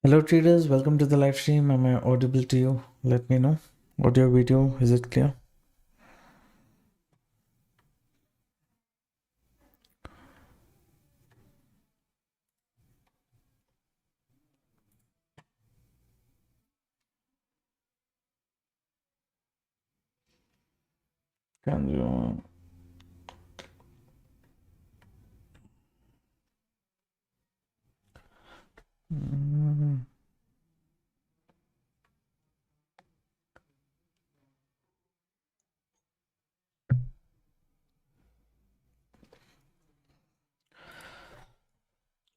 Hello traders, welcome to the live stream. Am I audible to you? Let me know. Audio, video, is it clear? Can you? Mm.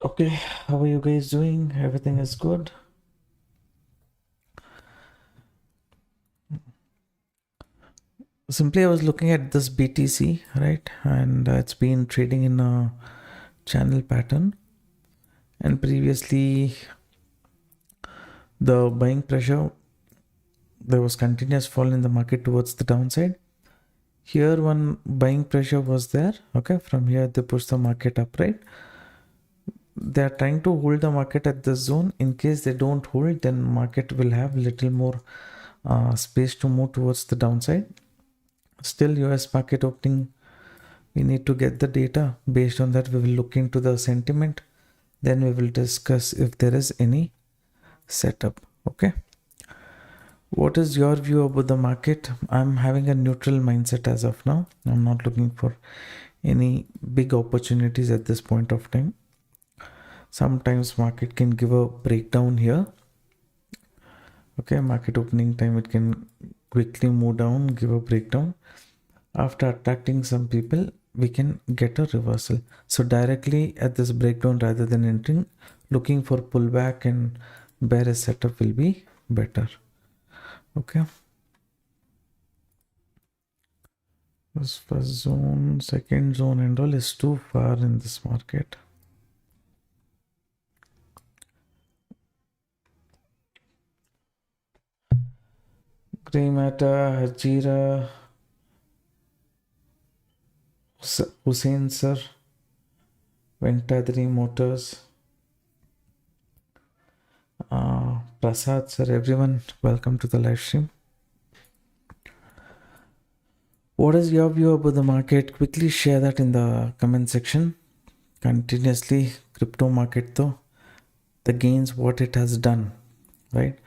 Okay, how are you guys doing? Everything is good? Simply, I was looking at this BTC, right? And it's been trading in a channel pattern. And previously, the buying pressure, there was continuous fall in the market towards the downside. Here, one buying pressure was there. Okay, from here, they pushed the market up, right? They are trying to hold the market at this zone. In case they don't hold, then market will have little more space to move towards the downside. Still, US market opening, we need to get the data. Based on that, we will look into the sentiment. Then we will discuss if there is any setup. Okay, what is your view about the market? I'm having a neutral mindset as of now. I'm not looking for any big opportunities at this point of time. Sometimes market can give a breakdown here. Okay, market opening time, it can quickly move down, give a breakdown. After attracting some people, we can get a reversal. So directly at this breakdown, rather than entering, looking for pullback and bearish setup will be better. Okay, this first zone, second zone and all is too far in this market. Gray matter, Hajira, Hussein sir, Ventadri Motors, Prasad sir, everyone, welcome to the live stream. What is your view about the market? Quickly share that in the comment section. Continuously, crypto market though, the gains, what it has done, right?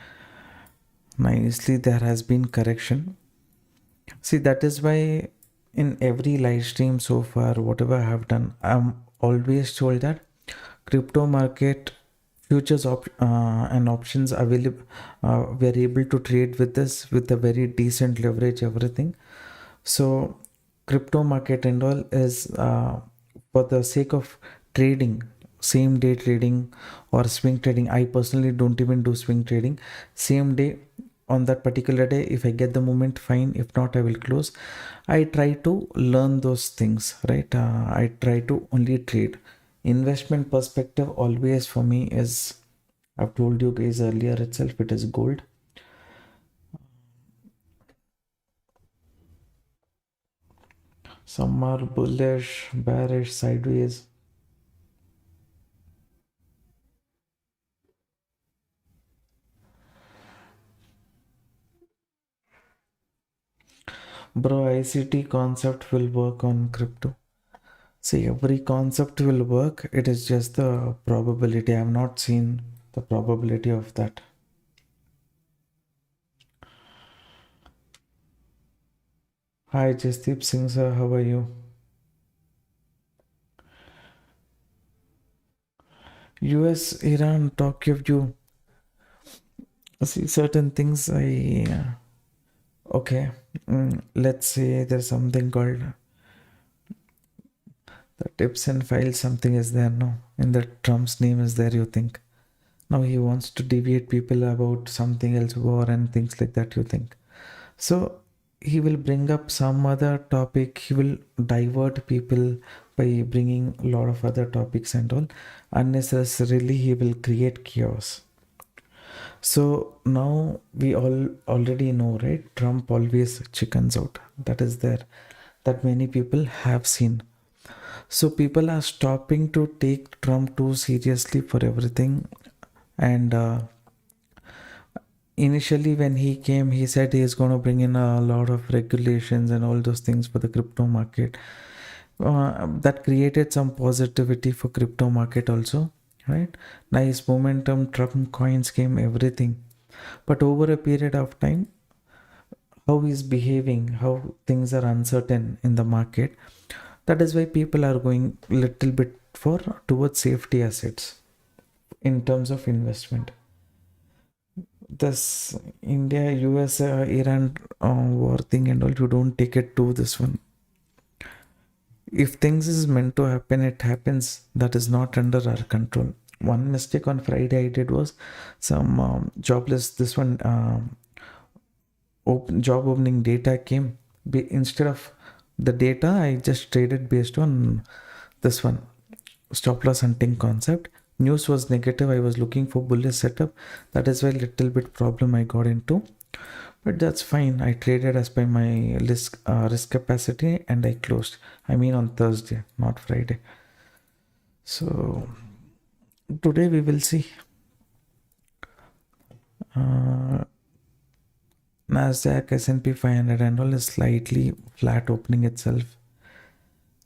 Nicely, there has been correction. See, that is why in every live stream so far, whatever I have done, I'm always told that crypto market futures and options available, we are able to trade with this with a very decent leverage, everything. So crypto market and all is for the sake of trading, same day trading or swing trading. I personally don't even do swing trading. Same day, on that particular day, if I get the moment, fine. If not, I will close. I try to learn those things, right? I try to only trade. Investment perspective always for me is, I've told you guys earlier itself, it is gold. Some are bullish, bearish, sideways. Bro, ICT concept will work on crypto. See, every concept will work. It is just the probability. I have not seen the probability of that. Hi, Jasdeep Singh sir, how are you? US, Iran, Tokyo view. See, certain things okay. Let's say there's something called the tips and files, something is there, no? In the Trump's name is there, you think. Now he wants to deviate people about something else, war and things like that, you think. So he will bring up some other topic, he will divert people by bringing a lot of other topics and all. Unnecessarily, he will create chaos. So now we all already know, right? Trump always chickens out. That is there. That many people have seen. So people are stopping to take Trump too seriously for everything, and initially when he came, he said he is going to bring in a lot of regulations and all those things for the crypto market. That created some positivity for crypto market also, right? Nice momentum, Trump coins came, everything. But over a period of time, how he's behaving, how things are uncertain in the market, that is why people are going little bit for towards safety assets in terms of investment. This India US Iran war thing and all, you don't take it to this one. If things is meant to happen, it happens. That is not under our control. One mistake on Friday I did was some jobless this one job opening data came. Instead of the data, I just traded based on this one stop loss hunting concept. News was negative, I was looking for bullish setup. That is why little bit problem I got into, but that's fine. I traded as per my risk capacity and I closed. I mean on Thursday, not Friday. So today we will see. Nasdaq, S&P 500 and all is slightly flat opening itself.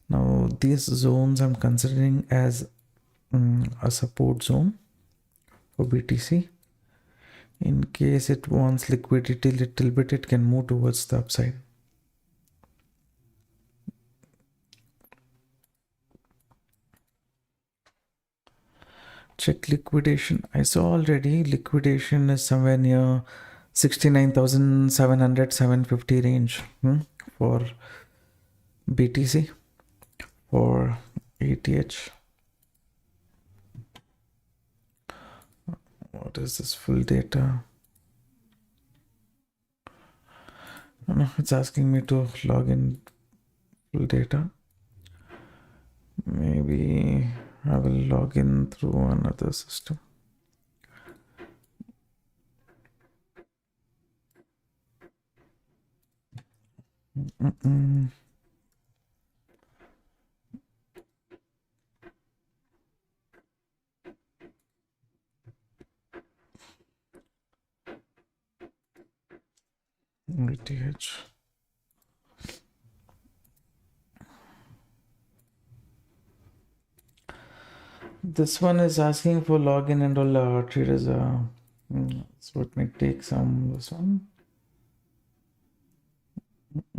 Now these zones I'm considering as a support zone for BTC. In case it wants liquidity little bit, it can move towards the upside. Check liquidation. I saw already liquidation is somewhere near 69,700 750 range for BTC. For ATH, what is this full data? No, it's asking me to log in full data. Maybe I will log in through another system. ATH. This one is asking for login and all traders. So it may take some. This one. I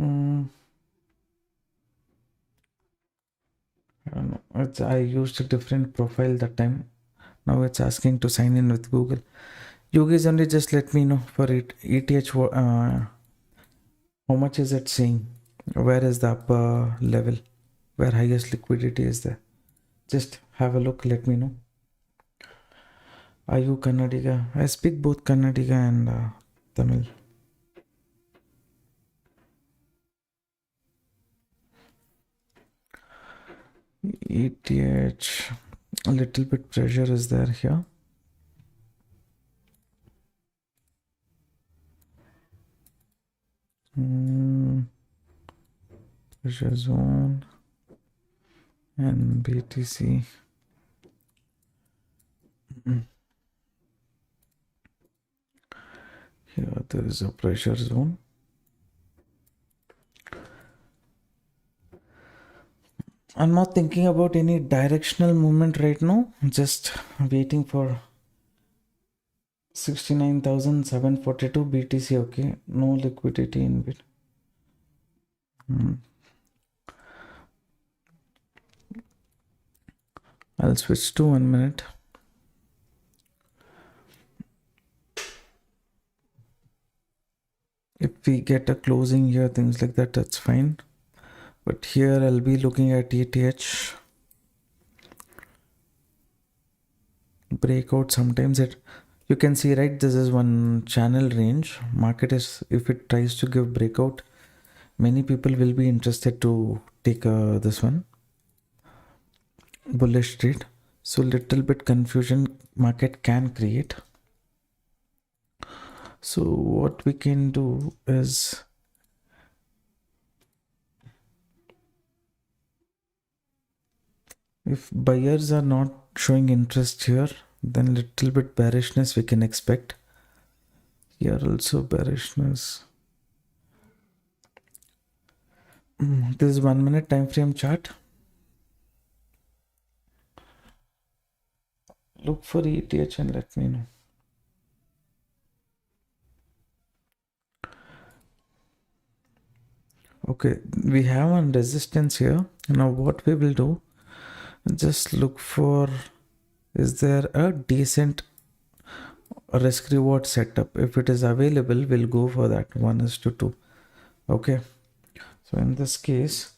don't know. I used a different profile that time. Now it's asking to sign in with Google. You guys only just let me know for it. ETH. How much is it saying? Where is the upper level? Where highest liquidity is there? Just have a look. Let me know. Are you Kannadiga? I speak both Kannadiga and Tamil. ETH, a little bit pressure is there here. Pressure zone and BTC. Here there is a pressure zone. I'm not thinking about any directional movement right now. Just waiting for 69,742 BTC. Okay, no liquidity in bit. I'll switch to 1 minute. If we get a closing here, things like that, that's fine. But here I'll be looking at ETH breakout. Sometimes you can see, right, this is one channel range. Market is, if it tries to give breakout, many people will be interested to take this one bullish trade. So little bit confusion market can create. So what we can do is, if buyers are not showing interest here, then little bit bearishness we can expect. Here also bearishness. This is 1 minute time frame chart. Look for ETH and let me know. Okay, we have one resistance here. Now what we will do, just look for, is there a decent risk reward setup? If it is available, we'll go for that 1:2. Okay, so in this case,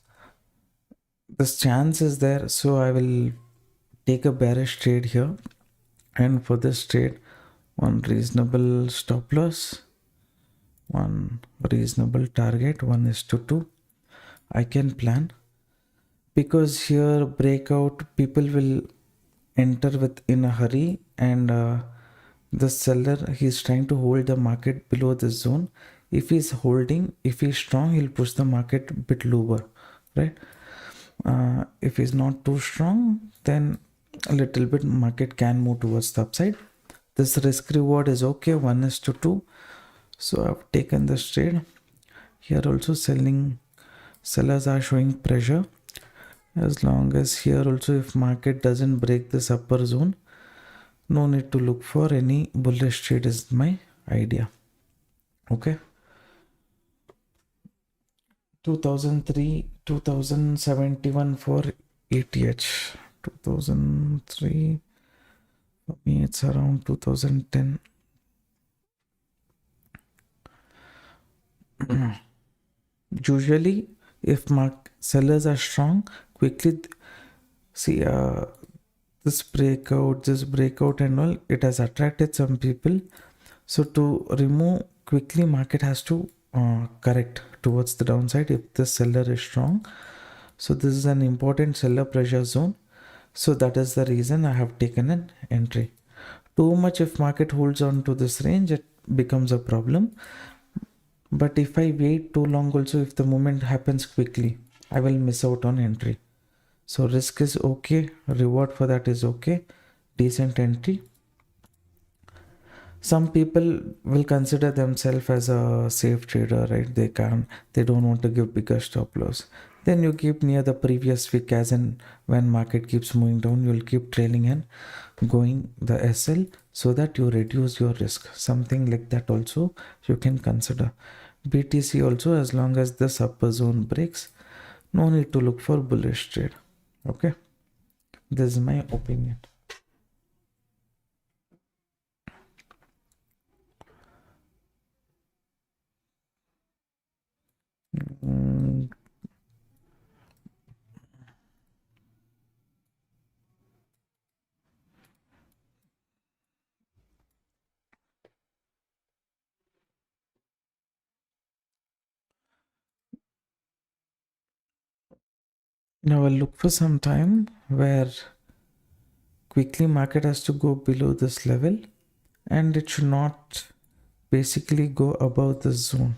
this chance is there, so I will take a bearish trade here, and for this trade, one reasonable stop loss, one reasonable target, 1:2. I can plan, because here breakout people will enter with in a hurry, and the seller, he's trying to hold the market below this zone. If he's holding, if he's strong, he'll push the market a bit lower, right? If he's not too strong, then a little bit market can move towards the upside. This risk reward is okay, 1:2. So I've taken this trade. Here also sellers are showing pressure. As long as here also, if market doesn't break this upper zone, no need to look for any bullish trade is my idea. Okay. 2003, 2071 for ETH. 2003, for me it's around 2010. Usually, if sellers are strong, quickly see this breakout and all, it has attracted some people. So to remove quickly, market has to correct towards the downside if the seller is strong. So this is an important seller pressure zone. So that is the reason I have taken an entry. Too much, if market holds on to this range, it becomes a problem. But if I wait too long also, if the movement happens quickly, I will miss out on entry. So risk is okay, reward for that is okay, decent entry. Some people will consider themselves as a safe trader, right? They don't want to give bigger stop loss. Then you keep near the previous week, as in when market keeps moving down, you'll keep trailing and going the SL, so that you reduce your risk. Something like that also you can consider. BTC also, as long as this upper zone breaks, no need to look for bullish trade. Okay, this is my opinion. Now I'll look for some time where quickly market has to go below this level, and it should not basically go above this zone,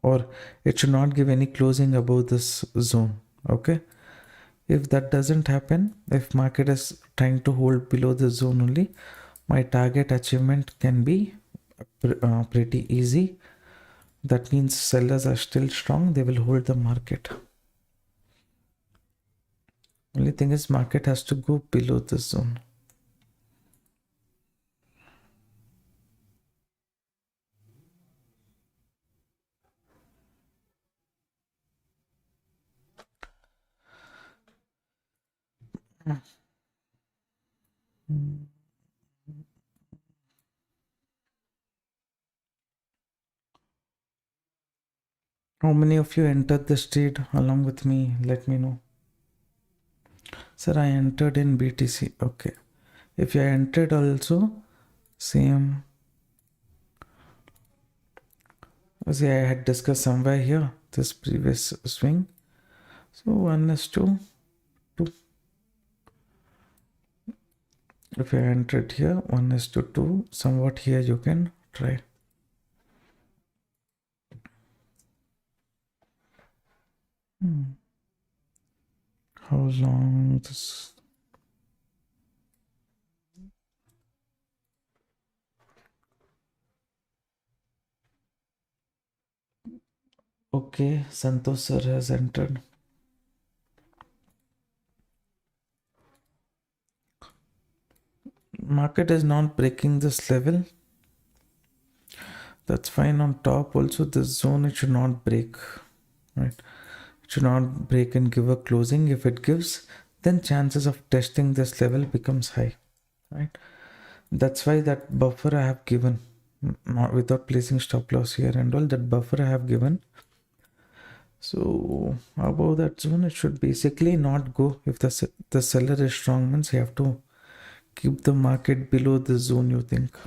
or it should not give any closing above this zone. Okay, if that doesn't happen, if market is trying to hold below this zone only, my target achievement can be pretty easy. That means sellers are still strong, they will hold the market. Only thing is, market has to go below this zone. How many of you entered this trade along with me? Let me know. Sir, I entered in BTC. Okay. If you entered also, same. See, I had discussed somewhere here, this previous swing. So 1:2. If you entered here, 1:2, somewhat here you can try. How long this? Okay, Santosh sir has entered. Market is not breaking this level. That's fine. On top also, this zone, it should not break, right? It should not break and give a closing. If it gives, then chances of testing this level becomes high, right? That's why that buffer I have given, not without placing stop loss here and all, that buffer I have given. So above that zone, it should basically not go. If the seller is strong, means you have to keep the market below the zone, you think.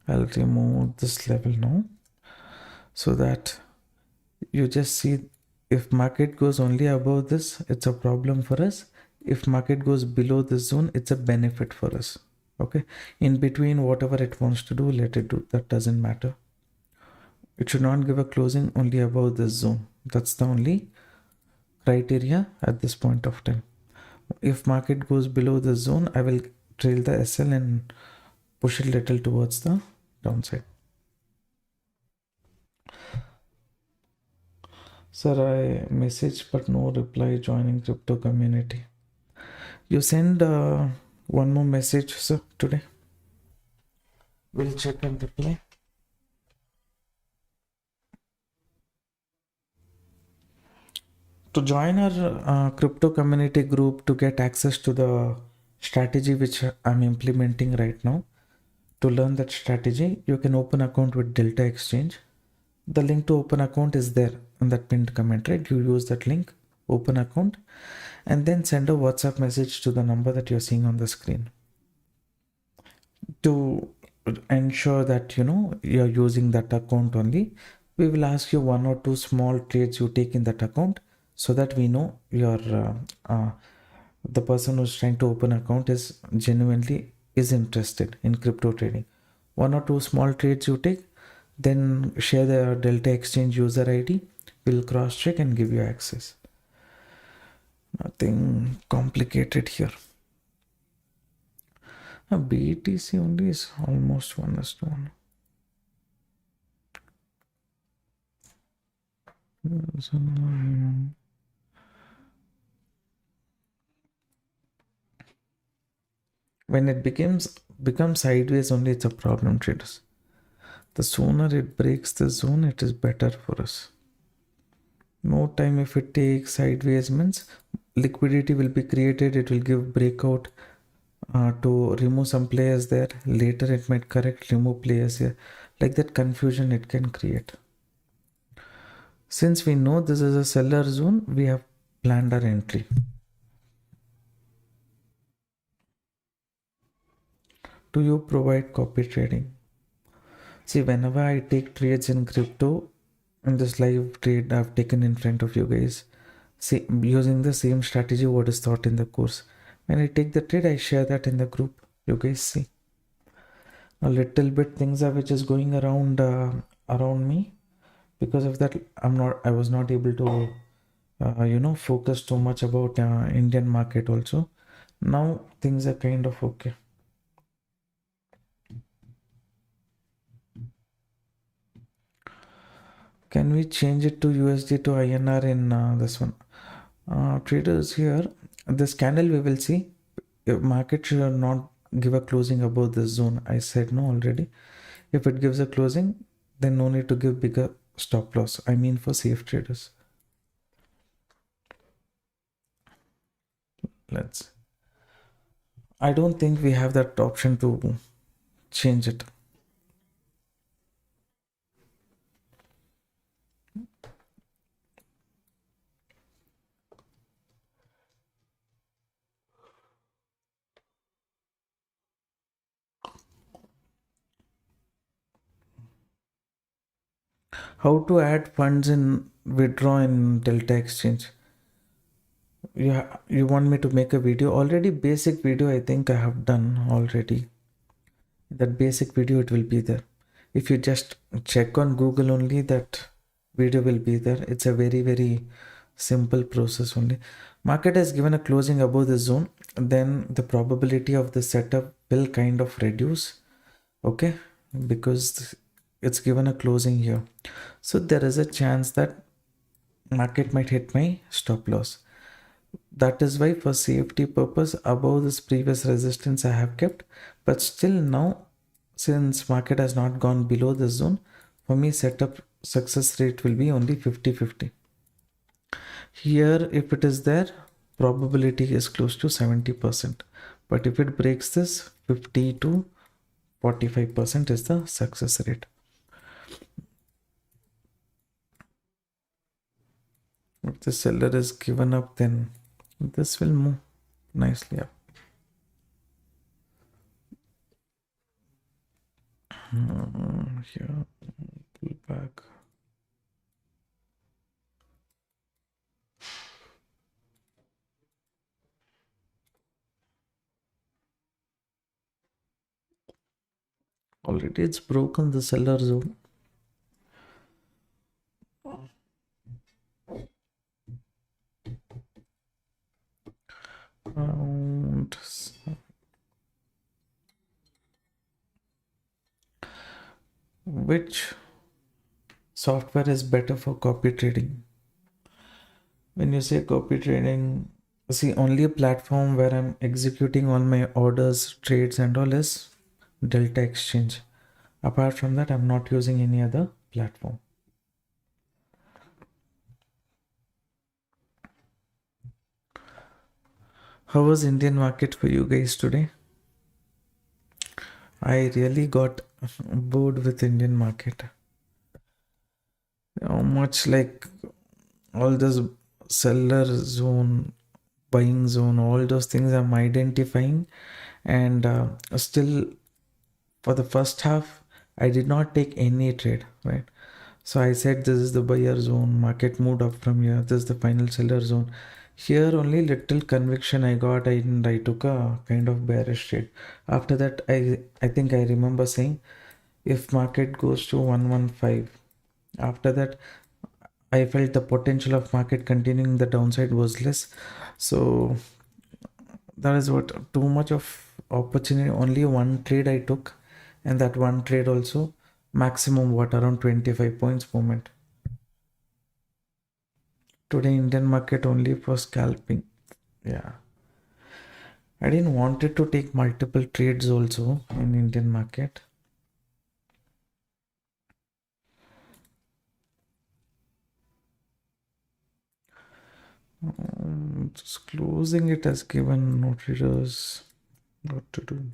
I'll remove this level now, so that you just see, if market goes only above this, it's a problem for us. If market goes below this zone, it's a benefit for us. Okay, in between, whatever it wants to do, let it do. That doesn't matter. It should not give a closing only above this zone. That's the only criteria at this point of time. If market goes below the zone, I will trail the SL and push it little towards the downside. Sir, I messaged but no reply, joining crypto community. You send one more message, sir, today. We'll check and reply. To join our crypto community group to get access to the strategy which I'm implementing right now, to learn that strategy, you can open account with Delta Exchange. The link to open account is there in that pinned comment, right? You use that link, open account, and then send a WhatsApp message to the number that you're seeing on the screen to ensure that you're using that account only. We will ask you one or two small trades you take in that account, so that we know the person who's trying to open account is genuinely is interested in crypto trading. One or two small trades you take, then share the Delta Exchange user ID. We'll cross check and give you access. Nothing complicated here. BTC only is almost 1:1. When it becomes sideways only, it's a problem, traders. The sooner it breaks the zone, it is better for us. More time if it takes sideways, means liquidity will be created. It will give breakout to remove some players there. Later it might correct, remove players here. Like that confusion it can create. Since we know this is a seller zone, we have planned our entry. Do you provide copy trading? See, whenever I take trades in crypto, in this live trade I've taken in front of you guys, see, using the same strategy what is taught in the course. When I take the trade, I share that in the group. You guys see. A little bit things are which is going around around me. Because of that, I was not able to focus too much about Indian market also. Now things are kind of okay. Can we change it to USD to INR in this one? Traders here, this candle we will see. Market should not give a closing above this zone. I said no already. If it gives a closing, then no need to give bigger stop loss. I mean for safe traders. I don't think we have that option to change it. How to add funds in withdraw in Delta Exchange? You want me to make a video? Already basic video I think I have done already. That basic video it will be there. If you just check on Google only, that video will be there. It's a very simple process only. Market has given a closing above the zone, then the probability of the setup will kind of reduce. Okay, because it's given a closing here. So there is a chance that market might hit my stop loss. That is why for safety purpose above this previous resistance I have kept, but still now since market has not gone below this zone, for me setup success rate will be only 50-50. Here if it is there, probability is close to 70%, but if it breaks this, 50 to 45% is the success rate. If the seller is given up, then this will move nicely up. Here, pull back. Already it's broken the seller zone. And which software is better for copy trading? When you say copy trading, see, only a platform where I'm executing all my orders, trades, and all is Delta Exchange. Apart from that, I'm not using any other platform. How was Indian market for you guys today? I really got bored with Indian market. Much like all this seller zone, buying zone, all those things I'm identifying, and still for the first half I did not take any trade, right? So I said this is the buyer zone, market moved up from here, this is the final seller zone. Here only little conviction I got and I took a kind of bearish trade. After that I think I remember saying if market goes to 115, after that I felt the potential of market continuing the downside was less. So that is what, too much of opportunity, only one trade I took, and that one trade also maximum what, around 25 points movement. Today Indian market only for scalping. Yeah, I didn't wanted to take multiple trades also in Indian market. Just closing it has given no traders what to do.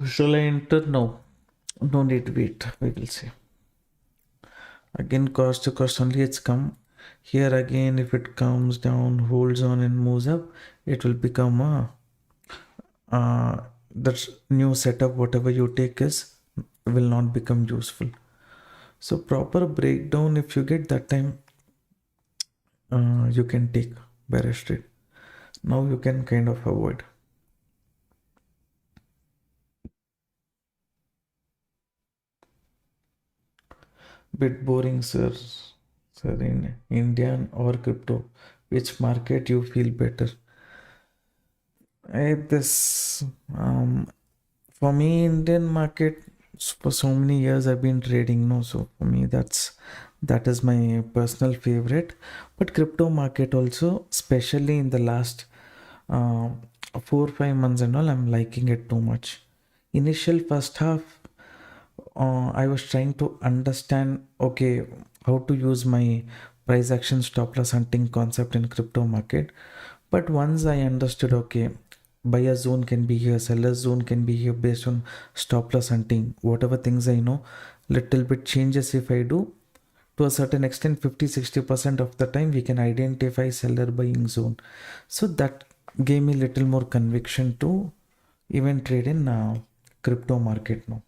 Shall I enter? No, no need to wait. We will see. Again, cost to cost only it's come. Here again, if it comes down, holds on and moves up, it will become a that new setup. Whatever you take is will not become useful. So proper breakdown, if you get that time, you can take bearish trade. Now you can kind of avoid. Bit boring, sir. Sir, in Indian or crypto, which market you feel better? This for me, Indian market, for so many years I've been trading, no. So for me, that is my personal favorite. But crypto market also, especially in the last uh, 4 5 months and all, I'm liking it too much. Initial first half, I was trying to understand, okay, how to use my price action stop loss hunting concept in crypto market. But once I understood, okay, buyer zone can be here, seller zone can be here based on stop loss hunting, whatever things I know, little bit changes if I do, to a certain extent, 50-60% of the time we can identify seller buying zone. So that gave me little more conviction to even trade in crypto market now.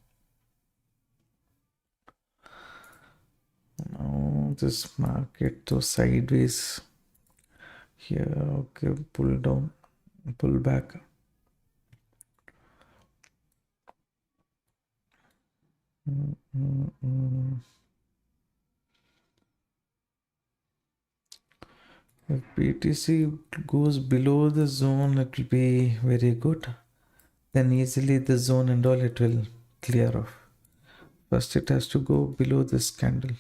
Now this market so sideways here, okay, pull down, pull back. If BTC goes below the zone, it will be very good. Then easily the zone and all it will clear off. First it has to go below this candle.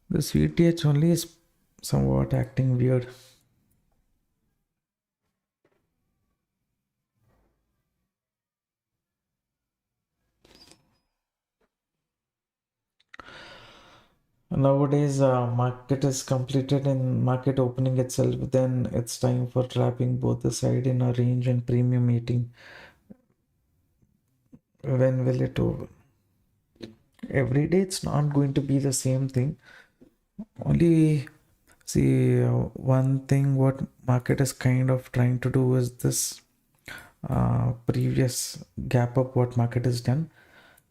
This VTH only is somewhat acting weird. Nowadays, market is completed in market opening itself. Then it's time for trapping both the side in a range and premium meeting. When will it over? Every day it's not going to be the same thing. Only see one thing what market is kind of trying to do is this previous gap up what market has done.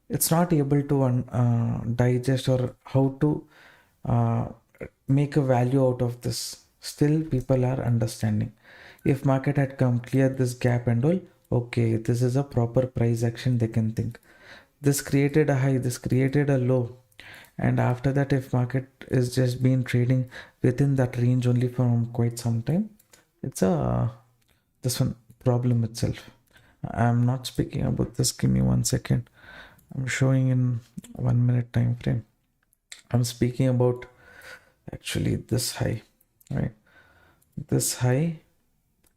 It's not able to digest or how to uh, make a value out of this. Still people are understanding. If market had come clear this gap and all, okay, this is a proper price action, they can think. This created a high, this created a low, and after that if market is just been trading within that range only for quite some time, it's a this one problem itself. I'm not speaking about this, give me 1 second. I'm showing in 1 minute time frame. I'm speaking about actually this high, right? This high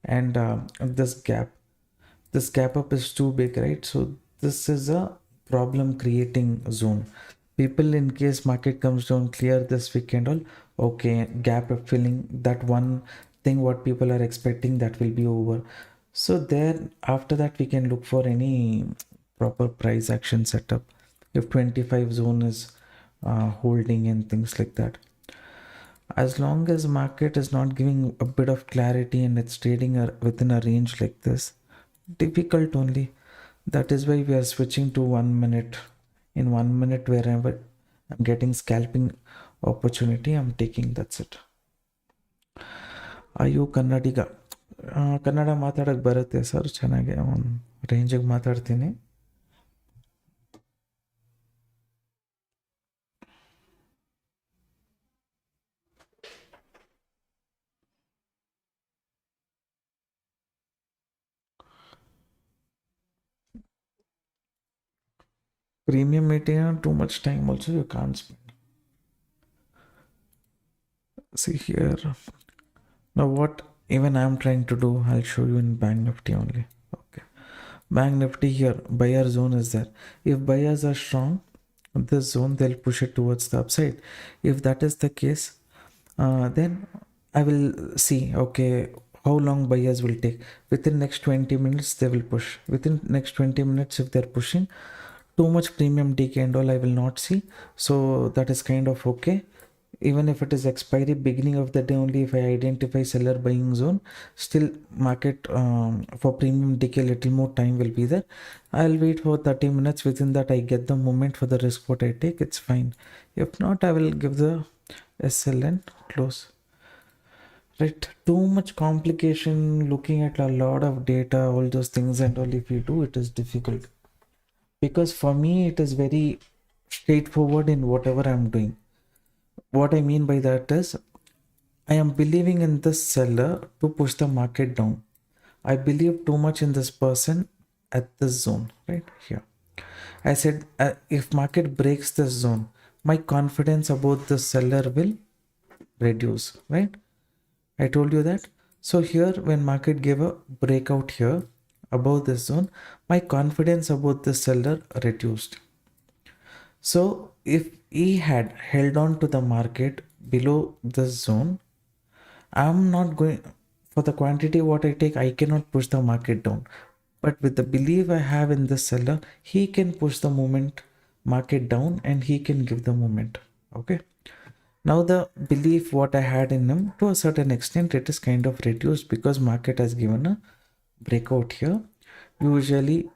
and this gap up is too big, right? So this is a problem creating zone. People, in case market comes down clear this weekend all, okay, gap up filling, that one thing what people are expecting, that will be over. So there after that we can look for any proper price action setup if 25 zone is holding and things like that. As long as market is not giving a bit of clarity and it's trading within a range like this, difficult only. That is why we are switching to 1 minute. In 1 minute, wherever I'm getting scalping opportunity, I'm taking. That's it. Are you Kannadiga? Kannada ಮಾತಾಡೋಕ್ಕೆ ಬರುತ್ತೆ sir, ಚೆನ್ನಾಗಿ ಒಂದು ರೇಂಜಿಗೆ ಮಾತಾಡ್ತೀನಿ. Premium meeting, too much time also you can't spend. See here. Now what even I'm trying to do, I'll show you in Bank Nifty only. Okay. Bank Nifty here, buyer zone is there. If buyers are strong, this zone, they'll push it towards the upside. If that is the case, then I will see, okay, how long buyers will take. Within next 20 minutes, they will push. Within next 20 minutes, if they're pushing, too much premium decay and all I will not see. So that is kind of okay. Even if it is expiry beginning of the day only, if I identify seller buying zone, still market for premium decay little more time will be there. I'll wait for 30 minutes. Within that I get the moment for the risk what I take, it's fine. If not, I will give the SL and close. Right, too much complication, looking at a lot of data, all those things and all, if you do, it is difficult. Because for me it is very straightforward in whatever I'm doing. What I mean by that is, I am believing in this seller to push the market down. I believe too much in this person at this zone, right here. I said if market breaks this zone, my confidence about the seller will reduce, right? I told you that. So here when market gave a breakout here above this zone, my confidence about the seller reduced. So if he had held on to the market below this zone, I'm not going, for the quantity what I take, I cannot push the market down. But with the belief I have in this seller, he can push the movement market down and he can give the movement. Okay. Now the belief what I had in him, to a certain extent, it is kind of reduced because market has given a breakout here. Usually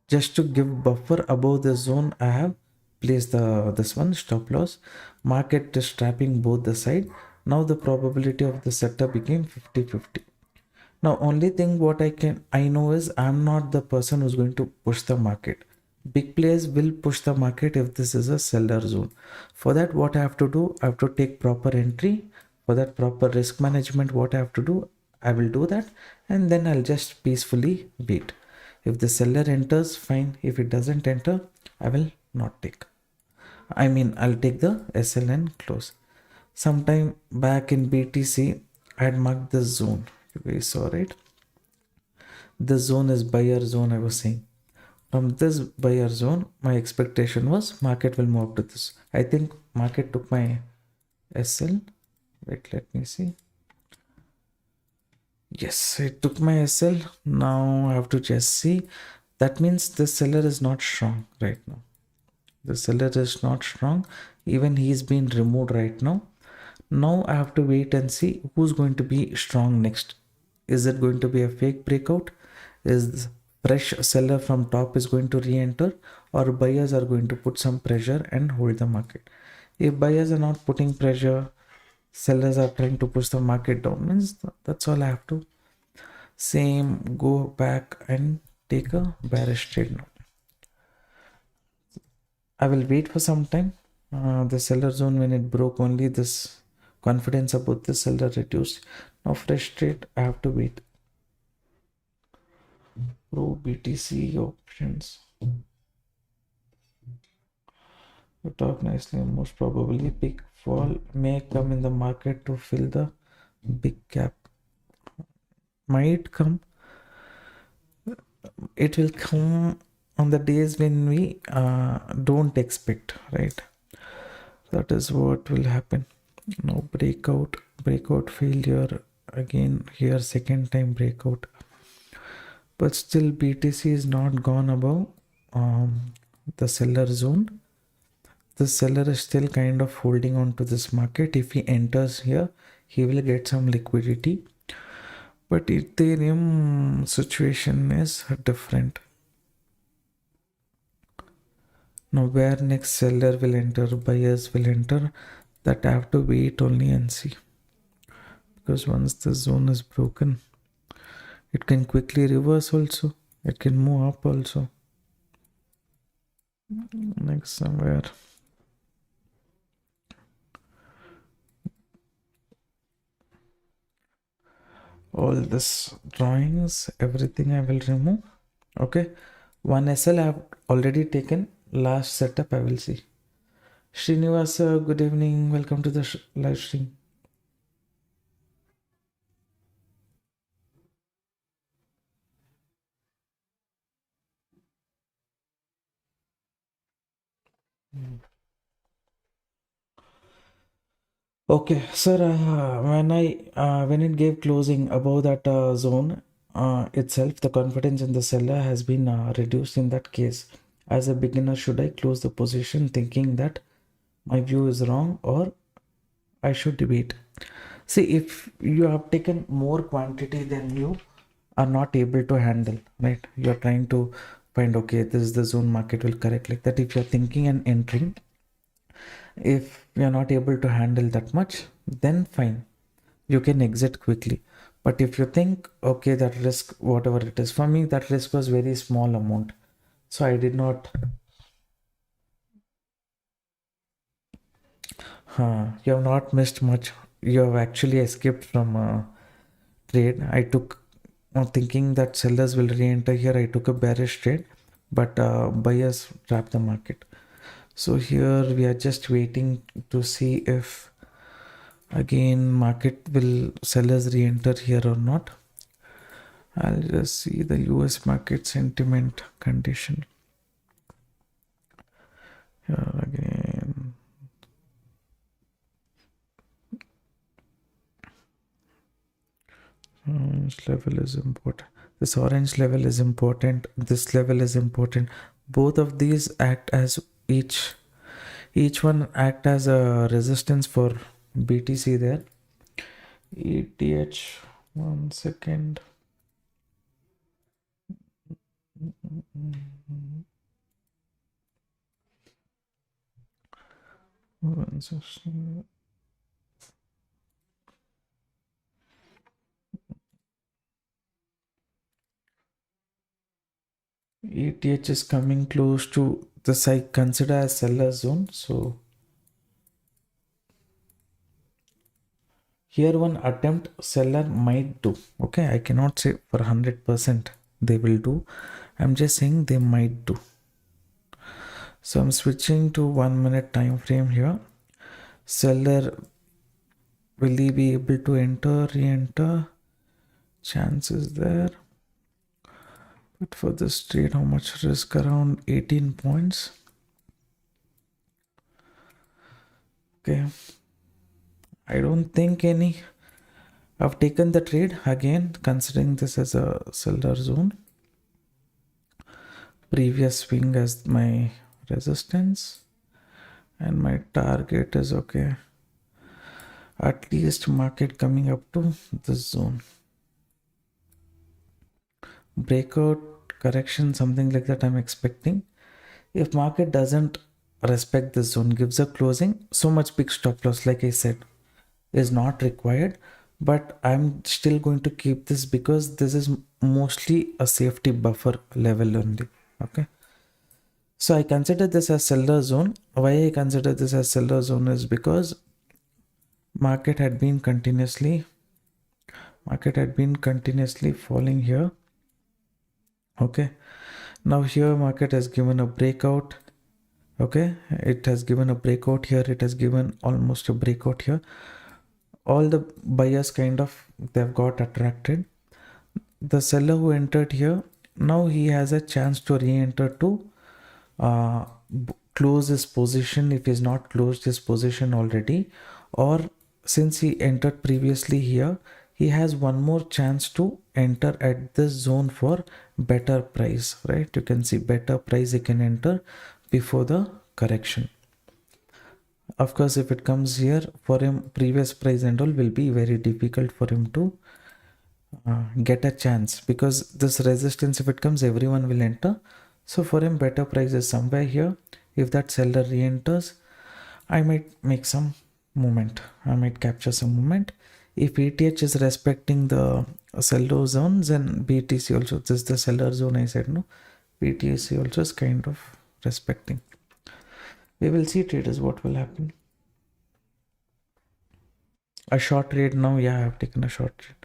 just to give buffer above the zone, I have placed this one stop loss. Market is trapping both the side. Now the probability of the setup became 50-50. Now only thing what I know is I'm not the person who's going to push the market. Big players will push the market if this is a seller zone. For that, what I have to do, I have to take proper entry. For that proper risk management, what I have to do, I will do that, and then I'll just peacefully wait. If the seller enters, fine. If it doesn't enter, I will not take. I mean, I'll take the SL and close. Sometime back in BTC, I had marked this zone. We saw, right? This zone is buyer zone, I was saying. From this buyer zone, my expectation was market will move up to this. I think market took my SL. Wait, let me see. Yes, it took my SL. Now I have to just see. That means the seller is not strong right now. The seller is not strong. Even he is being removed right now. Now I have to wait and see who's going to be strong next. Is it going to be a fake breakout? Is fresh seller from top is going to re-enter, or buyers are going to put some pressure and hold the market? If buyers are not putting pressure, sellers are trying to push the market down, means that's all I have to same go back and take a bearish trade now. I will wait for some time. The seller zone, when it broke, only this confidence about the seller reduced. Now fresh trade, I have to wait. Pro BTC options. You talk nicely. Most probably big fall may come in the market to fill the big gap. Might come. It will come on the days when we don't expect, right? That is what will happen. Now breakout failure again here, second time breakout. But still BTC is not gone above the seller zone. The seller is still kind of holding on to this market. If he enters here, he will get some liquidity. But Ethereum situation is different. Now where next seller will enter, buyers will enter, that I have to wait only and see. Because once the zone is broken, it can quickly reverse also. It can move up also. Next somewhere. All this drawings, everything I will remove. Okay. One SL I have already taken. Last setup I will see. Srinivasa, good evening. Welcome to the live stream. Okay, sir. When it gave closing above that zone itself, the confidence in the seller has been reduced. In that case, as a beginner, should I close the position thinking that my view is wrong, or I should debate? See, if you have taken more quantity than you are not able to handle, right? You're trying to find, okay, this is the zone, market will correct like that. If you're thinking and entering, if you're not able to handle that much, then fine, you can exit quickly. But if you think, okay, that risk, whatever it is, for me, that risk was very small amount. So I did not, you have not missed much. You have actually escaped from trade. I took, thinking that sellers will re-enter here, I took a bearish trade, but buyers trapped the market. So here we are just waiting to see if again market will sellers re-enter here or not. I'll just see the US market sentiment condition. Here again. Orange level is important. This orange level is important. This level is important. Both of these act as each one act as a resistance for BTC there. ETH, 1 second. ETH is coming close to this, I consider as seller zone. So here one attempt seller might do. Okay, I cannot say for 100% they will do. I'm just saying they might do. So I'm switching to 1 minute time frame here. Seller, will he be able to enter, re-enter? Chances there. But for this trade, how much risk? Around 18 points. Okay. I don't think any. I've taken the trade again, considering this as a seller zone. Previous swing as my resistance. And my target is okay. At least market coming up to this zone. Breakout, correction, something like that I'm expecting. If market doesn't respect this zone, gives a closing, so much big stop loss, like I said, is not required. But I'm still going to keep this because this is mostly a safety buffer level only. Okay. So I consider this as seller zone. Why I consider this as seller zone is because market had been continuously falling here. Okay. Now here market has given a breakout. Okay. It has given a breakout here. It has given almost a breakout here. All the buyers kind of, they've got attracted. The seller who entered here, now he has a chance to re-enter to close his position if he's not closed his position already, or since he entered previously here, he has one more chance to enter at this zone for better price, right? You can see better price he can enter before the correction. Of course, if it comes here, for him previous price and all will be very difficult for him to get a chance, because this resistance, if it comes, everyone will enter. So for him better price is somewhere here. If that seller re-enters, I might make some movement. I might capture some movement. If ETH is respecting the seller zones, and BTC also, this is the seller zone I said, no, BTC also is kind of respecting. We will see, traders, what will happen. A short trade now. Yeah, I have taken a short trade.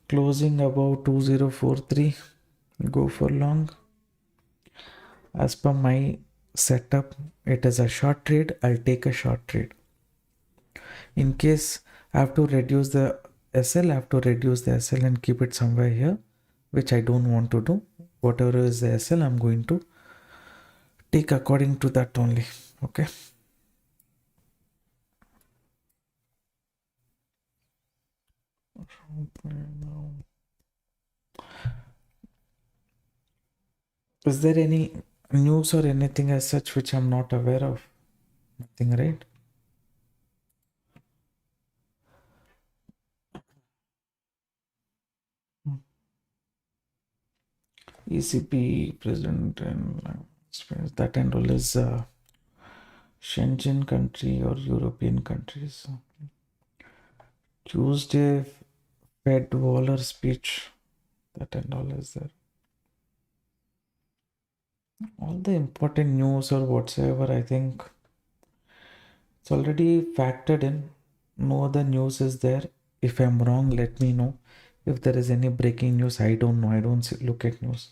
Closing about 2043. Go for long. As per my setup, it is a short trade. I'll take a short trade. In case I have to reduce the SL, I have to reduce the SL and keep it somewhere here, which I don't want to do. Whatever is the SL, I'm going to take according to that only. Okay. Is there any news or anything as such which I'm not aware of? Nothing, right? ECB president and that and all is Shenzhen country or European countries. Tuesday, Fed Waller speech, that and all is there. All the important news or whatsoever, I think it's already factored in. No other news is there. If I'm wrong, let me know. If there is any breaking news, I don't know. I don't look at news.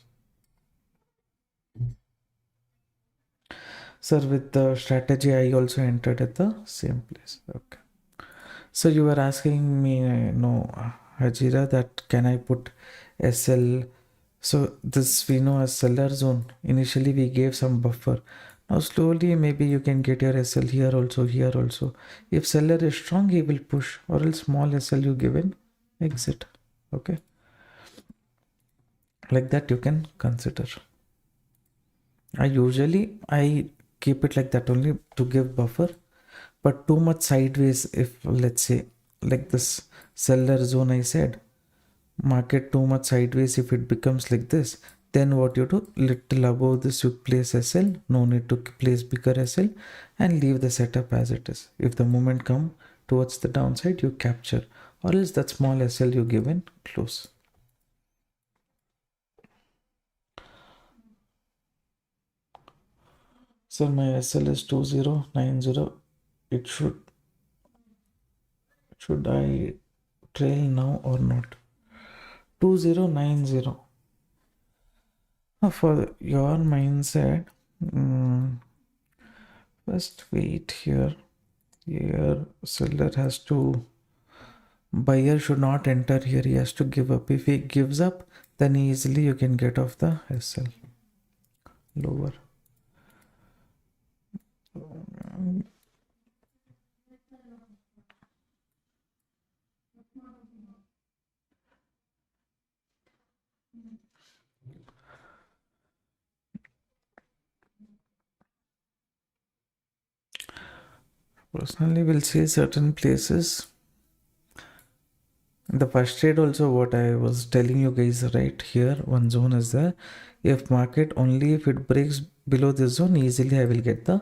Sir, with the strategy, I also entered at the same place. Okay. So you were asking me, no, Hajira, that can I put SL? So this we know as seller zone. Initially we gave some buffer. Now slowly maybe you can get your SL here also, here also. If seller is strong, he will push, or else small SL you give in, exit. Okay. Like that you can consider. I keep it like that only to give buffer. But too much sideways, if let's say like this seller zone I said, market too much sideways, if it becomes like this, then what you do, little above this you place SL, no need to place bigger SL, and leave the setup as it is. If the movement come towards the downside, you capture, or else that small SL you give in close. So my SL is 2090. It should I trail now or not? 2090. For your mindset, first wait here. Here seller has to, buyer should not enter here. He has to give up. If he gives up, then easily you can get off the SL lower. Personally, we'll see certain places. The first trade also, what I was telling you guys right here, one zone is there. If market only if it breaks below this zone, easily I will get the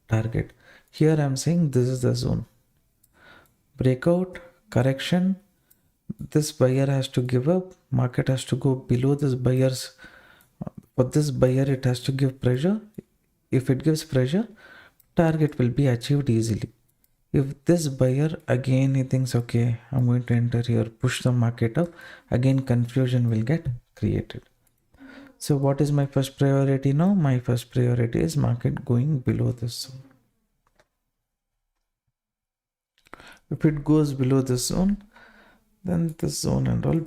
target. Here I'm saying this is the zone. Breakout, correction, this buyer has to give up. Market has to go below this buyer's. For this buyer, it has to give pressure. If it gives pressure, target will be achieved easily. If this buyer again he thinks, okay, I'm going to enter here, push the market up, again confusion will get created. So what is my first priority now? My first priority is market going below this zone. If it goes below this zone, then this zone and all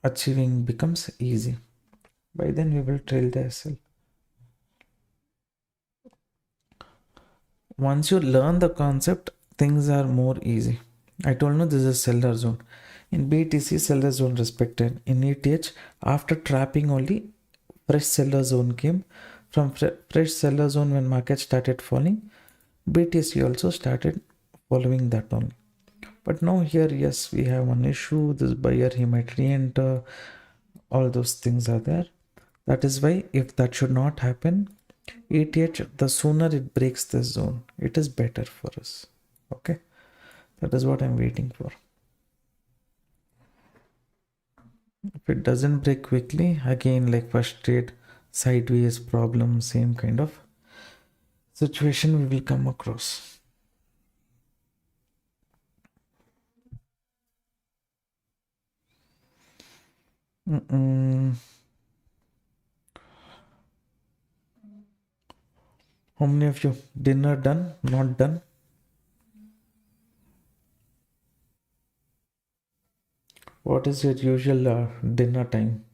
achieving becomes easy. By then we will trail the SL. Once you learn the concept, things are more easy. I told you this is seller zone. In BTC, seller zone respected. In ETH, after trapping only, fresh seller zone came. From fresh seller zone, when market started falling, BTC also started following that only. But now here, yes, we have one issue. This buyer, he might re-enter. All those things are there. That is why if that should not happen, ETH, the sooner it breaks this zone, it is better for us. Okay, that is what I'm waiting for. If it doesn't break quickly, again like first trade, sideways problem, same kind of situation we will come across. How many of you dinner done, not done? What is your usual dinner time?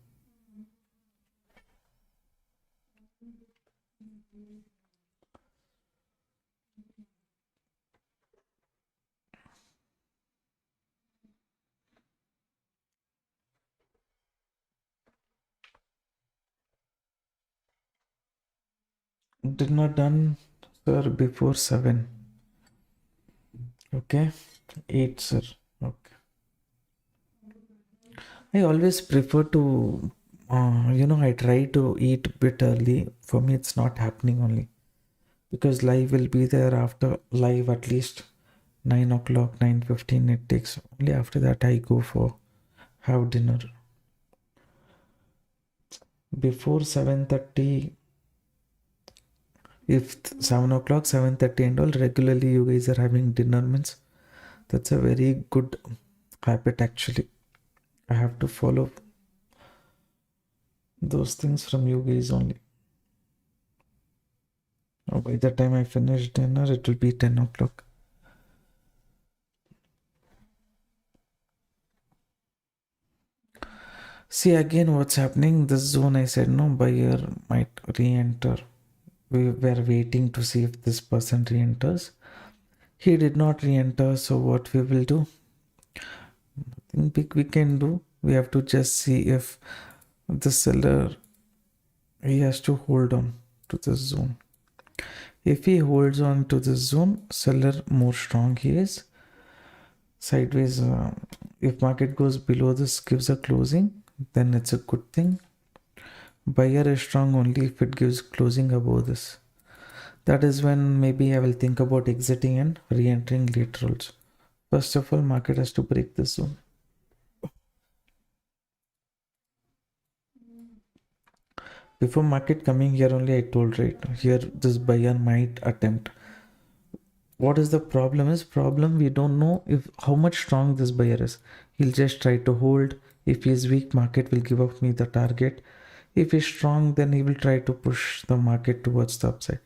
Dinner done, sir, before 7. Okay, 8, sir. Okay. I always prefer to, I try to eat a bit early. For me, it's not happening only. Because live will be there after live at least 9 o'clock, 9:15 it takes. Only after that I go for have dinner. Before 7:30, if 7 o'clock, 7:30 and all, regularly you guys are having dinner means that's a very good habit actually. I have to follow those things from you guys only. By the time I finish dinner, it will be 10 o'clock. See again what's happening. This zone I said no, buyer might re-enter. We were waiting to see if this person re-enters. He did not re-enter, so what we will do? Nothing big we can do. We have to just see if the seller, he has to hold on to this zone. If he holds on to this zone, seller more strong he is. Sideways, if market goes below this, gives a closing, then it's a good thing. Buyer is strong only if it gives closing above this. That is when maybe I will think about exiting and re-entering later also. First of all, market has to break this zone. Before market coming here only I told, right, here this buyer might attempt. What is the problem? We don't know if how much strong this buyer is. He'll just try to hold. If he's weak, market will give up me the target. If he's strong, then he will try to push the market towards the upside.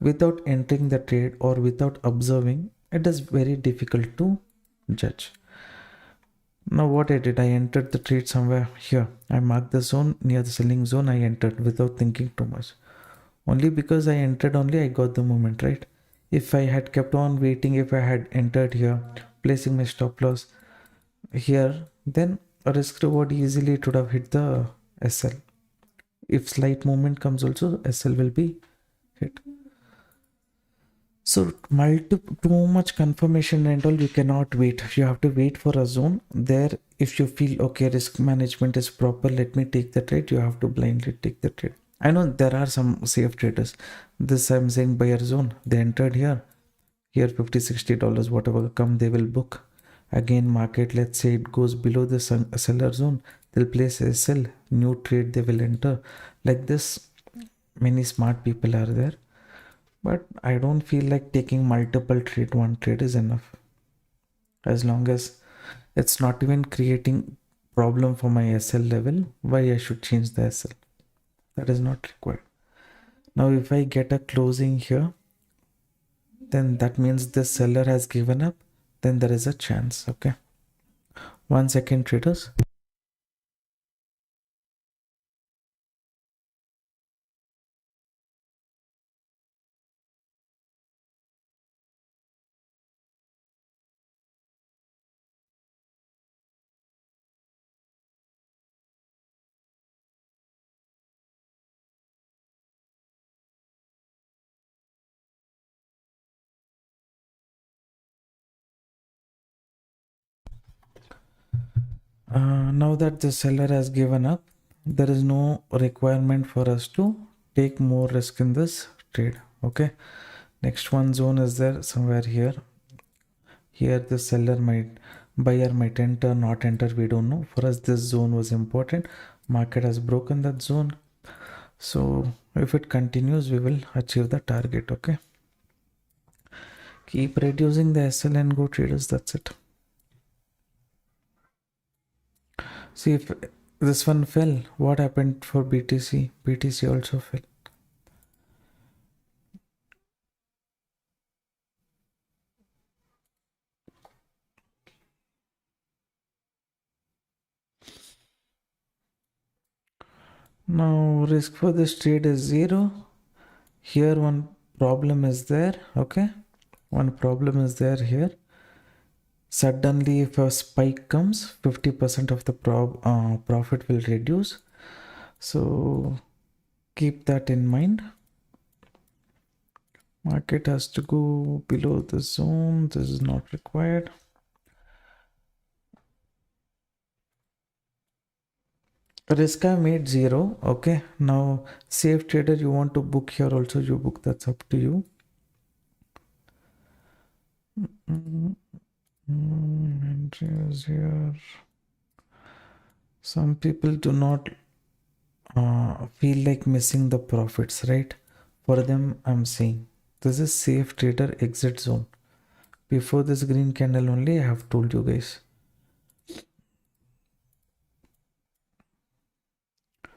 Without entering the trade or without observing, it is very difficult to judge. Now what I did, I entered the trade somewhere here. I marked the zone near the selling zone. I entered without thinking too much. Only because I entered only I got the moment, right? If I had kept on waiting, if I had entered here, placing my stop loss here, then a risk reward easily it would have hit the SL. If slight movement comes also, SL will be hit. So too much confirmation and all, you cannot wait. You have to wait for a zone. There, if you feel okay, risk management is proper, let me take the trade, you have to blindly take the trade. I know there are some safe traders. This I'm saying buyer zone. They entered here. Here $50-$60, whatever come, they will book. Again, market, let's say it goes below the seller zone. They'll place a sell, new trade they will enter. Like this, many smart people are there. But I don't feel like taking multiple trade. One trade is enough. As long as it's not even creating problem for my SL level, why I should change the SL? That is not required. Now if I get a closing here, then that means the seller has given up. Then there is a chance. Okay. 1 second, traders. Now that the seller has given up, there is no requirement for us to take more risk in this trade. Okay. Next one zone is there somewhere here. Here the buyer might enter, not enter, we don't know. For us this zone was important. Market has broken that zone. So if it continues, we will achieve the target. Okay. Keep reducing the SL and go, traders. That's it. See if this one fell. What happened for BTC? BTC also fell. Now risk for this trade is 0. Here one problem is there. Okay. One problem is there here. Suddenly if a spike comes, 50% of the profit will reduce. So keep that in mind. Market has to go below the zone. This is not required. Risk I made 0. Okay. Now safe trader, you want to book here also, you book. That's up to you. Entries here. Some people do not feel like missing the profits, right? For them, I'm saying this is safe trader exit zone. Before this green candle only, I have told you guys.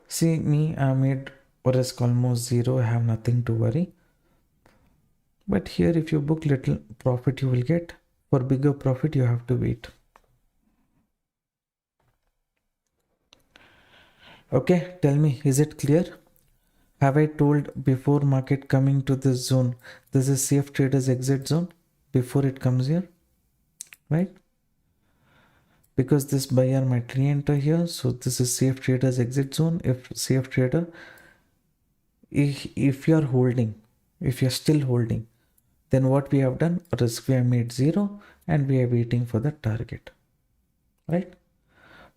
See me, I made risk almost 0. I have nothing to worry. But here, if you book little profit, you will get. For bigger profit, you have to wait. Okay, tell me, is it clear? Have I told before market coming to this zone, this is safe traders exit zone before it comes here, right? Because this buyer might re-enter here, so this is safe traders exit zone. If safe trader, if you are holding, if you're still holding, then what we have done, risk we have made 0 and we are waiting for the target, right?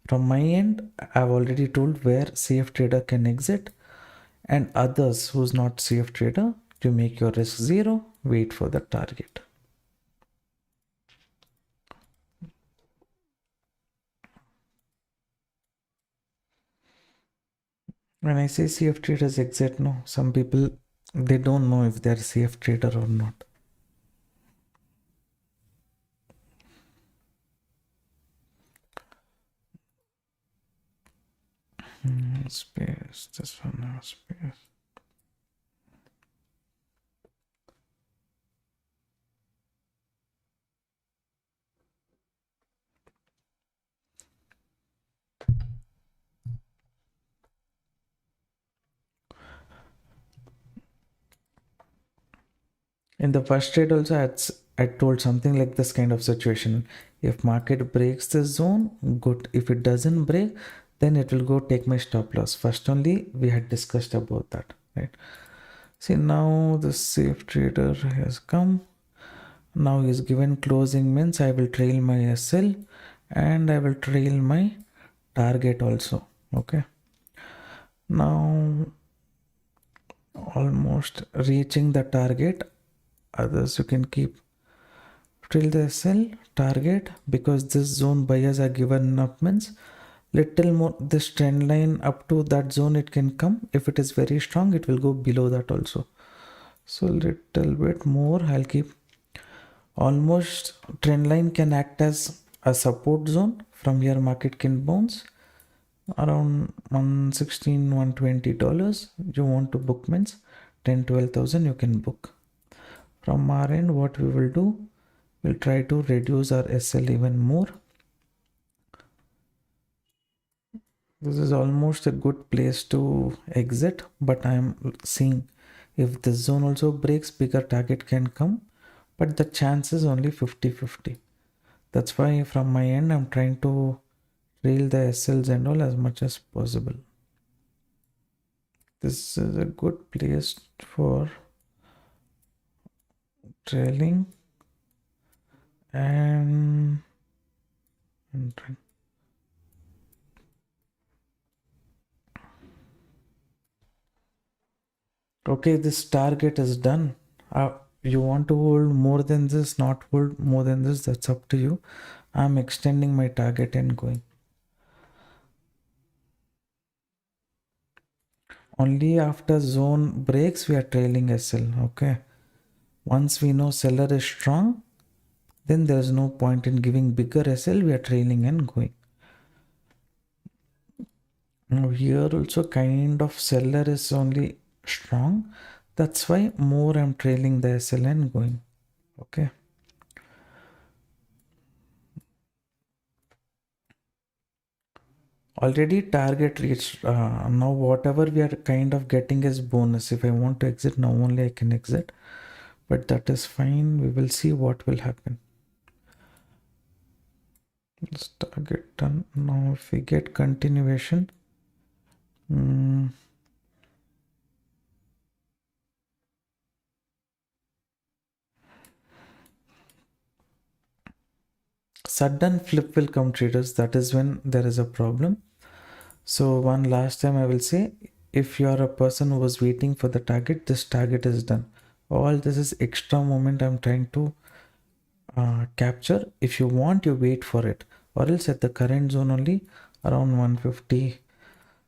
From my end, I've already told where safe trader can exit, and others who's not safe trader, to make your risk 0, wait for the target. When I say CF traders exit, no, some people, they don't know if they're CF trader or not. Space, this one now, space. In the first trade also, I told something like this kind of situation. If market breaks the zone, good. If it doesn't break, then it will go take my stop loss. First only we had discussed about that, right? See, now the safe trader has come. Now he's given closing means I will trail my SL and I will trail my target also. Okay. Now almost reaching the target. Others you can keep till the SL target, because this zone buyers are given up means little more this trend line up to that zone it can come. If it is very strong, it will go below that also. So little bit more I'll keep. Almost trend line can act as a support zone. From here market can bounce around 116 $120. You want to book means 10-12,000 you can book. From our end, what we will do, we'll try to reduce our SL even more. This is almost a good place to exit, but I'm seeing if this zone also breaks, bigger target can come, but the chance is only 50-50. That's why from my end, I'm trying to trail the SLs and all as much as possible. This is a good place for trailing and okay, this target is done. You want to hold more than this, not hold more than this, that's up to you. I'm extending my target and going. Only after zone breaks, we are trailing SL. Okay. Once we know seller is strong, then there's no point in giving bigger SL. We are trailing and going. Now here also kind of seller is only strong. That's why more I'm trailing the SL and going. Okay. Already target reached. Now whatever we are kind of getting is bonus. If I want to exit now, only I can exit, but that is fine. We will see what will happen. Let's target done. Now if we get continuation, sudden flip will come, traders. That is when there is a problem. So one last time I will say, if you are a person who was waiting for the target, this target is done. All this is extra moment I'm trying to capture. If you want, you wait for it, or else at the current zone only around 150.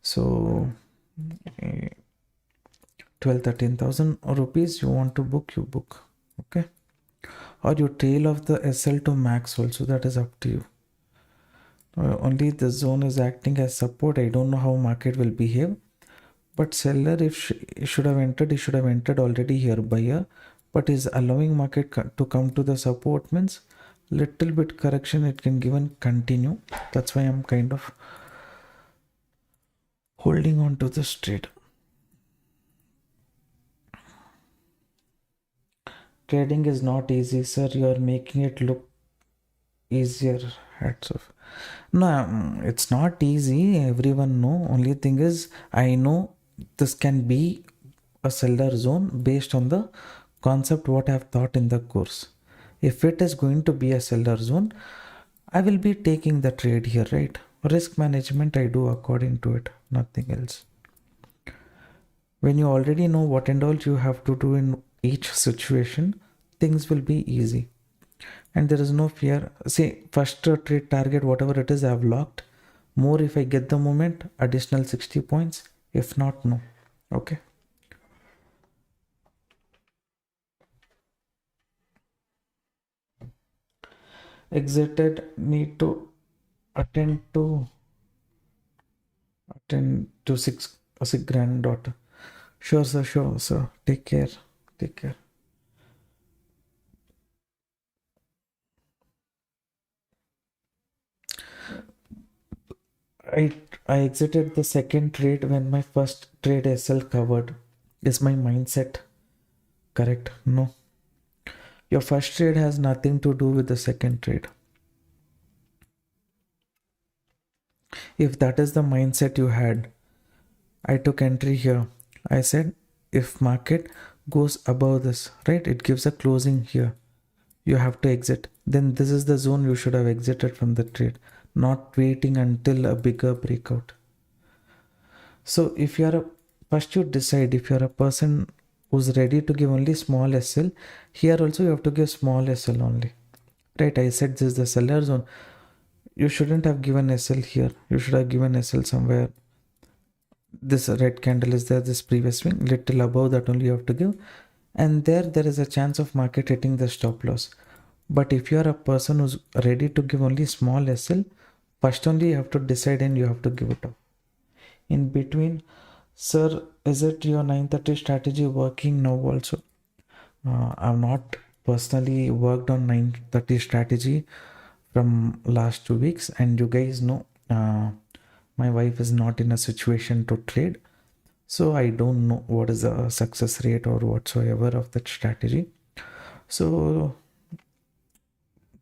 So 12,000-13,000 rupees you want to book, you book. Okay. Or you trail off the SL to max also, that is up to you. Only the zone is acting as support. I don't know how market will behave, but seller, if he should have entered, he should have entered already here, buyer, but is allowing market to come to the support means little bit correction it can give and continue. That's why I'm kind of holding on to this trade. Trading is not easy, sir. You are making it look easier. Hats off. No, it's not easy. Everyone know. Only thing is, I know this can be a seller zone based on the concept what I have taught in the course. If it is going to be a seller zone, I will be taking the trade here, right? Risk management I do according to it, nothing else. When you already know what and all you have to do in each situation, things will be easy. And there is no fear. See, first trade target, whatever it is, I have locked. More if I get the moment, additional 60 points. If not, no. Okay. Exited, need to attend to sick granddaughter. Sure, sir. Sure, sir. Take care. Take care. I I exited the second trade when my first trade SL covered. Is my mindset correct? No. Your first trade has nothing to do with the second trade. If that is the mindset you had, I took entry here. I said if market goes above this, right? It gives a closing here. You have to exit. Then this is the zone you should have exited from the trade, not waiting until a bigger breakout. So if you are a first you decide if you are a person who's ready to give only small SL, here also you have to give small SL only. Right, I said this is the seller zone. You shouldn't have given SL here. You should have given SL somewhere. This red candle is there, this previous swing, little above that only you have to give. And there is a chance of market hitting the stop loss. But if you are a person who's ready to give only small SL, first only you have to decide and you have to give it up. In between, sir, is it your 930 strategy working now also? I've not personally worked on 930 strategy from last 2 weeks, and you guys know my wife is not in a situation to trade, so I don't know what is the success rate or whatsoever of that strategy. So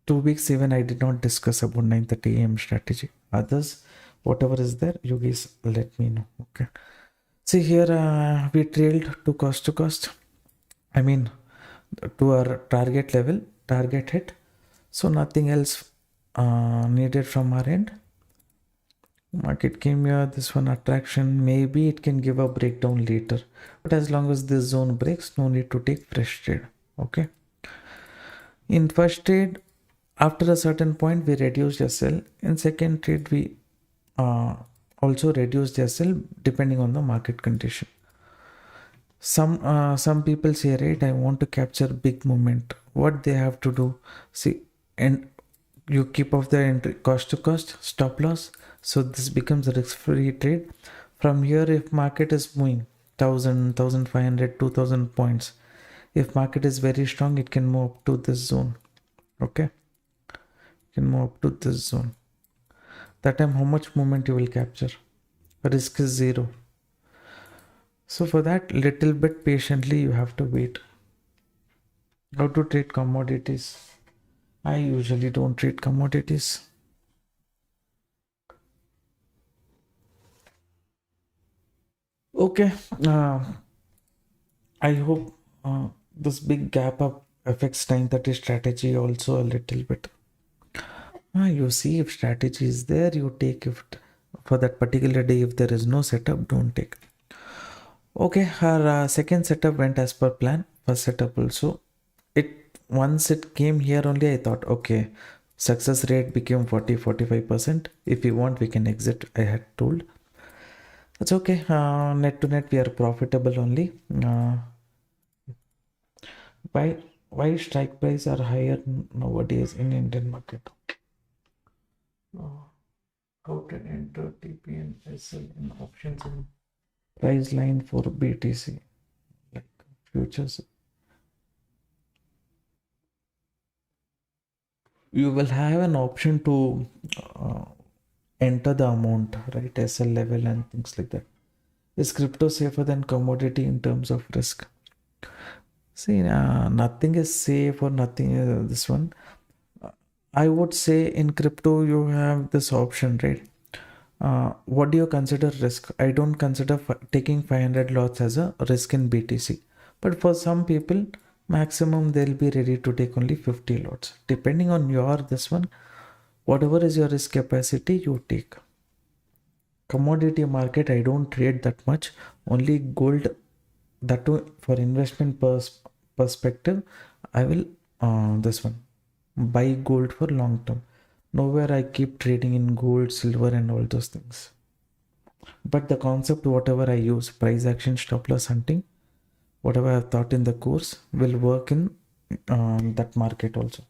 2 weeks even I did not discuss about 9:30 a.m. strategy. Others, whatever is there, you guys let me know. Okay. See here, we trailed to cost. I mean, to our target level, target hit. So nothing else needed from our end. Market came here, this one attraction, maybe it can give a breakdown later, but as long as this zone breaks, no need to take fresh trade. Okay. In first trade, after a certain point, we reduced SL. In second trade, we also reduced SL depending on the market condition. Some people say, right, I want to capture big movement. What they have to do, see, and you keep off the entry cost to cost, stop loss. So this becomes a risk-free trade. From here, if market is moving 1000, 1500, 2000 points, if market is very strong, it can move up to this zone. Okay, it can move up to this zone. That time, how much movement you will capture? Risk is zero. So for that, little bit patiently you have to wait. How to trade commodities? I usually don't trade commodities. Okay, I hope this big gap up affects 930 strategy also a little bit. You see, if strategy is there, you take. If for that particular day, if there is no setup, don't take. Okay, our second setup went as per plan. First setup also, it once it came here only, I thought, okay, success rate became 40-45%. If we want, we can exit. I had told. That's okay. Net to net, we are profitable only. Why strike price are higher nowadays in Indian market? How to enter TP and SL in options in price line for BTC like futures? You will have an option to enter the amount, right? SL level and things like that. Is crypto safer than commodity in terms of risk? See, nothing is safe or nothing. This one, I would say in crypto you have this option, right? What do you consider risk? I don't consider taking 500 lots as a risk in BTC, but for some people, maximum they'll be ready to take only 50 lots. Depending on your this one, whatever is your risk capacity, you take. Commodity market, I don't trade that much. Only gold, that too for investment perspective, I will this one buy gold for long term. Nowhere I keep trading in gold, silver, and all those things. But the concept, whatever I use, price action, stop loss hunting, whatever I've taught in the course will work in that market also.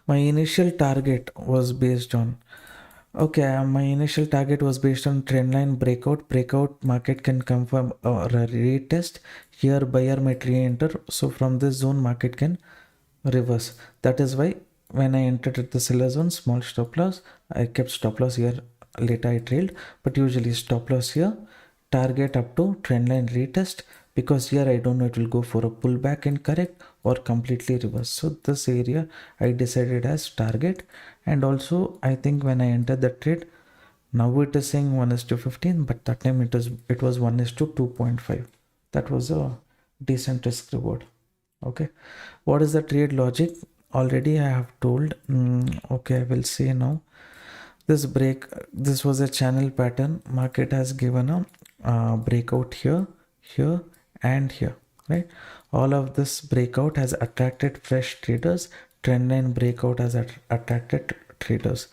My initial target was based on my initial target was based on trendline breakout market can confirm or a retest. Here buyer might re-enter, so from this zone market can reverse. That is why when I entered at the seller zone, small stop loss, I kept stop loss here. Later I trailed, but usually stop loss here, target up to trendline retest, because here I don't know it will go for a pullback and correct or completely reverse. So this area I decided as target. And also I think when I entered the trade, now it is saying 1:15, but that time it was 1:2.5. That was a decent risk reward. Okay, what is the trade logic? Already I have told. Okay, I will say now. This was a channel pattern. Market has given a breakout here, here, and here, right? All of this breakout has attracted fresh traders. Trendline breakout has attracted traders.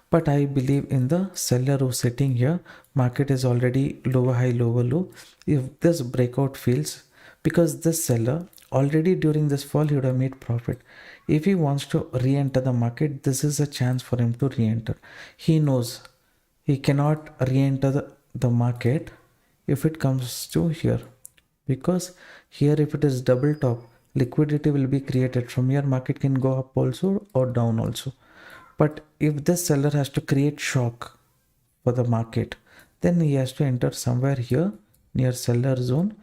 But I believe in the seller who's sitting here. Market is already lower high, lower low. If this breakout fails, because this seller already during this fall he would have made profit. If he wants to re-enter the market, this is a chance for him to re-enter. He knows he cannot re-enter the market if it comes to here, because here if it is double top, liquidity will be created. From here market can go up also or down also. But if this seller has to create shock for the market, then he has to enter somewhere here near seller zone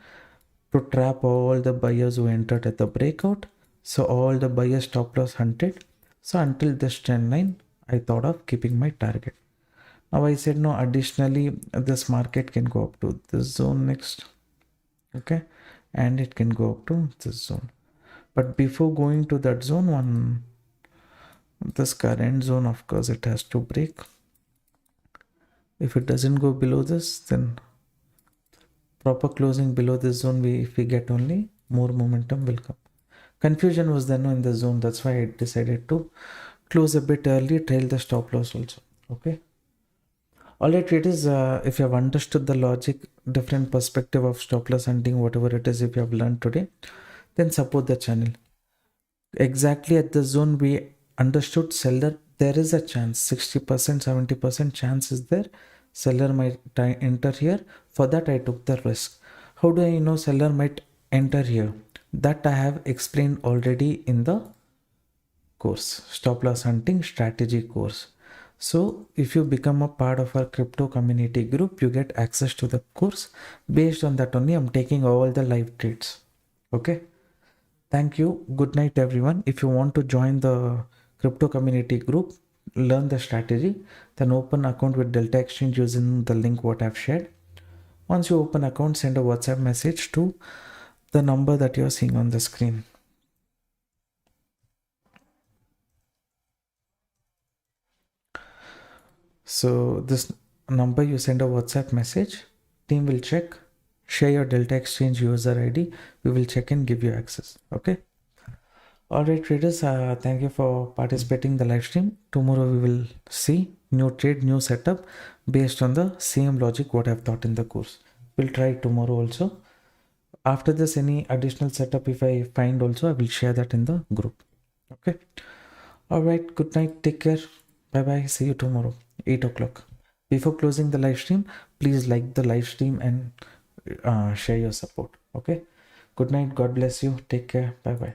to trap all the buyers who entered at the breakout. So all the buyers stop loss hunted. So until this trend line, I thought of keeping my target. Now I said no, additionally this market can go up to this zone next. Okay, and it can go up to this zone. But before going to that zone, this current zone, of course it has to break. If it doesn't go below this, then proper closing below this zone, if we get only, more momentum will come. Confusion was then in the zone, that's why I decided to close a bit early, trail the stop loss also. Okay, alright traders, if you have understood the logic, different perspective of stop loss hunting, whatever it is, if you have learned today, then support the channel. Exactly at the zone we understood seller, there is a chance, 60% 70% chance is there, seller might enter here. For that I took the risk. How do I know seller might enter here? That I have explained already in the course, stop loss hunting strategy course. So if you become a part of our crypto community group, you get access to the course. Based on that only I'm taking all the live trades. Okay, thank you. Good night everyone. If you want to join the crypto community group, learn the strategy, then open account with Delta Exchange using the link what I've shared. Once you open account, send a WhatsApp message to the number that you're seeing on the screen. So this number, you send a WhatsApp message, team will check, share your Delta Exchange user ID, we will check and give you access. Okay, alright traders, thank you for participating in the live stream. Tomorrow we will see new trade, new setup based on the same logic what I've taught in the course. We'll try tomorrow also. After this, any additional setup if I find also, I will share that in the group. Okay, alright, good night, take care, bye bye, see you tomorrow 8 o'clock. Before closing the live stream, please like the live stream and share your support. Okay, good night, God bless you, take care, bye bye.